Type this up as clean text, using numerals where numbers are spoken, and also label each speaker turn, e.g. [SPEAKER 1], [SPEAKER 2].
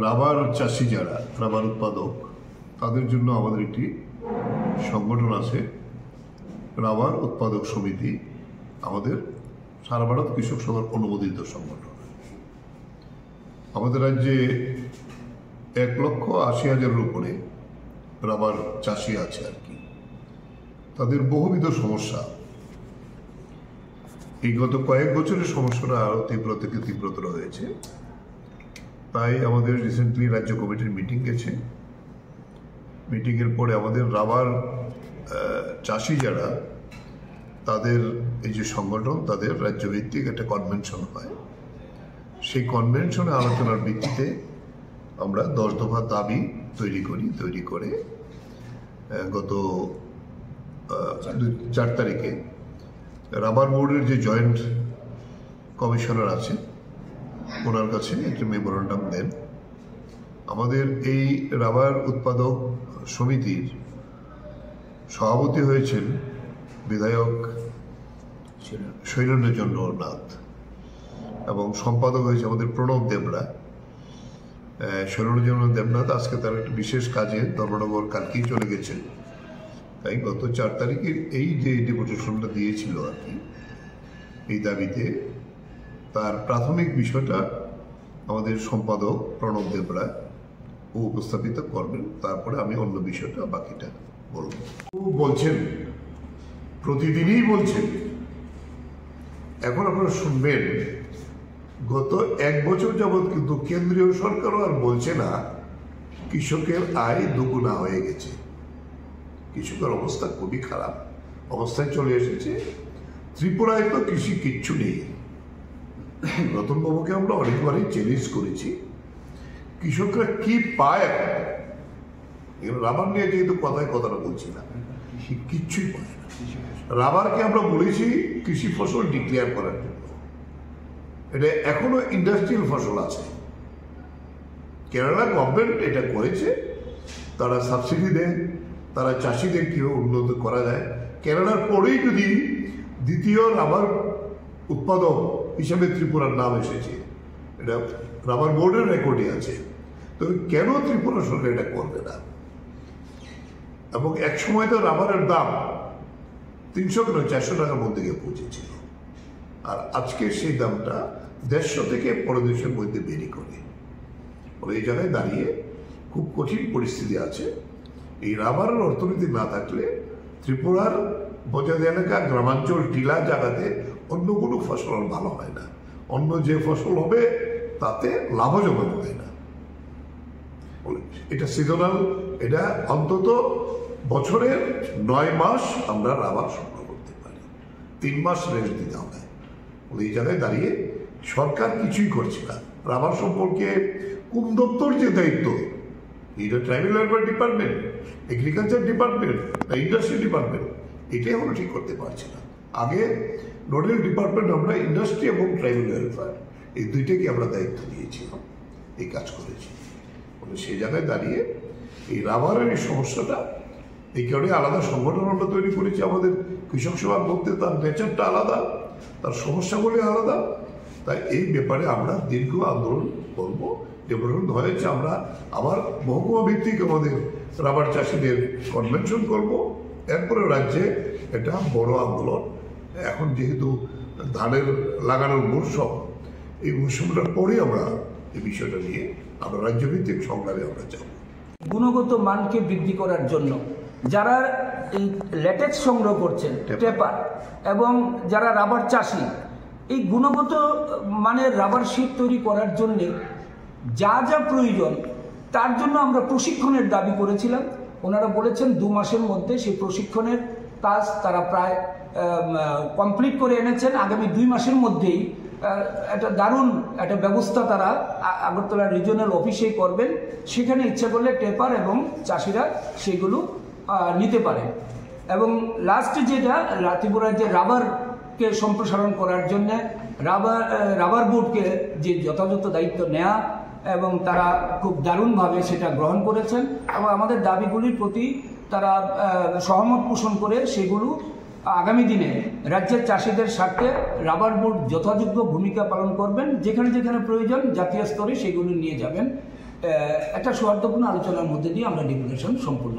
[SPEAKER 1] Rubber চাষি যারা rubber উৎপাদক তাদের জন্য আমাদের একটি সংগঠন আছে, রাবার উৎপাদক সমিতি। আমাদের সারা ভারত কৃষক সভার অনুমোদিত সংগঠন। আমাদের রাজ্যে 1,80,000-এর উপরে রাবার চাষি আছে আর কি। তাদের বহুবিধ সমস্যা, এই গত কয়েক বছরের সমস্যাটা আরো তীব্র থেকে তীব্রতর হয়েছে। তাই আমাদের রিসেন্টলি রাজ্য কমিটির মিটিং গেছে। মিটিংয়ের পরে আমাদের রাবার চাষি যারা, তাদের এই যে সংগঠন, তাদের রাজ্যভিত্তিক একটা কনভেনশন হয়। সেই কনভেনশনে আলোচনার ভিত্তিতে আমরা 10 দফা দাবি তৈরি করে গত 4 তারিখে রাবার বোর্ডের যে জয়েন্ট কমিশনার আছে ওনার কাছে একটা মেমোরেন্ডাম দেন। আমাদের এই রাবার উৎপাদক সমিতির সভাপতি হয়েছেন বিধায়ক শৈলেন্দ্রচন্দ্র নাথ এবং সম্পাদক হয়েছে আমাদের প্রণব দেবরা। শৈলেন্দ্রচন্দ্র দেবনাথ আজকে তার একটা বিশেষ কাজে ধর্মনগর কালকেই চলে গেছেন। তাই গত 4 তারিখের এই যে ডেপুটেশনটা দিয়েছিল আর কি এই দাবিতে, তার প্রাথমিক বিষয়টা আমাদের সম্পাদক প্রণব দেবরা উপস্থাপিত করবেন। তারপরে আমি অন্য বিষয়টা বাকিটা বলবো। বলছেন, প্রতিদিনই বলছেন। এখন আপনারা শুনবেন, গত 1 বছর যাবৎ কিন্তু কেন্দ্রীয় সরকারও আর বলছে না কৃষকের আয় দুগুণা হয়ে গেছে। কৃষকের অবস্থা খুবই খারাপ অবস্থায় চলে এসেছে। ত্রিপুরায় তো কৃষি কিচ্ছু নেই। রতনবাবুকে আমরা অনেকবারই চ্যালেঞ্জ করেছি, কৃষকরা কি পায় এখন। রাবার নিয়ে যেহেতু কথাটা বলছি না, কিচ্ছুই পায় না। রাবারকে আমরা বলেছি কৃষি ফসল ডিক্লেয়ার করার জন্য। এটা এখনো ইন্ডাস্ট্রিয়াল ফসল আছে। কেরালা গভর্নমেন্ট এটা করেছে, তারা সাবসিডি দেয়, তারা চাষিদের কীভাবে উন্নত করা যায়। কেরালার পরেই যদি দ্বিতীয় রাবার উৎপাদক হিসাবে ত্রিপুরার নাম এসেছে, এটা রাবার বোর্ডের রেকর্ডে আছে। তো কেন ত্রিপুরা সরকার এটা করবে না? এবং এক সময় তো রাবারের দাম 300 কিলো 400 টাকার মধ্যে গিয়ে পৌঁছেছিল, আর আজকে সেই দামটা 150 থেকে 150 মধ্যে বেরি করে। এই জায়গায় দাঁড়িয়ে খুব কঠিন পরিস্থিতি আছে। এই রাবারের অর্থনীতি না থাকলে ত্রিপুরার বজায় এলাকা, গ্রামাঞ্চল, টিলা জায়গাতে অন্য কোনো ফসল ভালো হয় না। অন্য যে ফসল হবে তাতে লাভজনক হয় না। এটা সিজনাল, এটা অন্তত বছরের 9 মাস আমরা রাবার সংগ্রহ করতে পারি, 3 মাস রেস্ট দিতে হবে। এই জায়গায় দাঁড়িয়ে সরকার কিছুই করছে না। রাবার সম্পর্কে কোন দপ্তর যে দায়িত্ব, এটা tribal welfare department, agriculture department না ইন্ডাস্ট্রি ডিপার্টমেন্ট, এটাই আমরা ঠিক করতে পারছি না। আগে নোডাল ডিপার্টমেন্ট আমরা ইন্ডাস্ট্রি এবং ট্রাইবাল ওয়েলফেয়ার এই দুইটাকে আমরা দায়িত্ব দিয়েছিলাম, এই কাজ করেছি। সেই জায়গায় দাঁড়িয়ে এই রাবারের এই সমস্যাটা, এই কারণে আলাদা সংগঠন আমরা তৈরি করেছি। আমাদের কৃষক সভার মধ্যে তার নেচারটা আলাদা, তার সমস্যাগুলি আলাদা। তাই এই ব্যাপারে আমরা দীর্ঘ আন্দোলন করবো। ডেপুটেশন হয়েছে, আমরা আবার মহকুমা ভিত্তিক আমাদের রাবার চাষিদের কনভেনশন করব। এরপরে রাজ্যে এটা বড় আন্দোলন। এখন যেহেতু ধানের লাগানোর মৌসুম, এই মৌসুমটার পরে আমরা এই বিষয়টা নিয়ে আমরা রাজ্যভিত্তিক সংগ্রামে আমরা যাব।
[SPEAKER 2] গুণগত মানকে বৃদ্ধি করার জন্য যারা এই ল্যাটেক্স সংগ্রহ করছেন, টেপার, এবং যারা রাবার চাষি, এই গুণগত মানের রাবার শিট তৈরি করার জন্য যা যা প্রয়োজন তার জন্য আমরা প্রশিক্ষণের দাবি করেছিলাম। ওনারা বলেছেন 2 মাসের মধ্যে সেই প্রশিক্ষণের কাজ তারা প্রায় কমপ্লিট করে এনেছেন। আগামী 2 মাসের মধ্যেই একটা দারুণ একটা ব্যবস্থা তারা আগরতলা রিজিওনাল অফিসেই করবেন। সেখানে ইচ্ছা করলে টেপার এবং চাষিরা সেগুলো নিতে পারে। এবং লাস্টে যেটা ত্রিপুরার যে রাবারকে সম্প্রসারণ করার জন্য রাবার বোর্ডকে যে যথাযথ দায়িত্ব নেওয়া, এবং তারা খুব দারুণভাবে সেটা গ্রহণ করেছেন এবং আমাদের দাবিগুলির প্রতি তারা সহমত পোষণ করে সেগুলো আগামী দিনে রাজ্যের চাষিদের স্বার্থে রাবার বোর্ড যথাযোগ্য ভূমিকা পালন করবেন। যেখানে যেখানে প্রয়োজন জাতীয় স্তরে সেগুলো নিয়ে যাবেন। একটা সৌহার্দ্যপূর্ণ আলোচনার মধ্যে দিয়ে আমরা ডেপুটেশন সম্পূর্ণ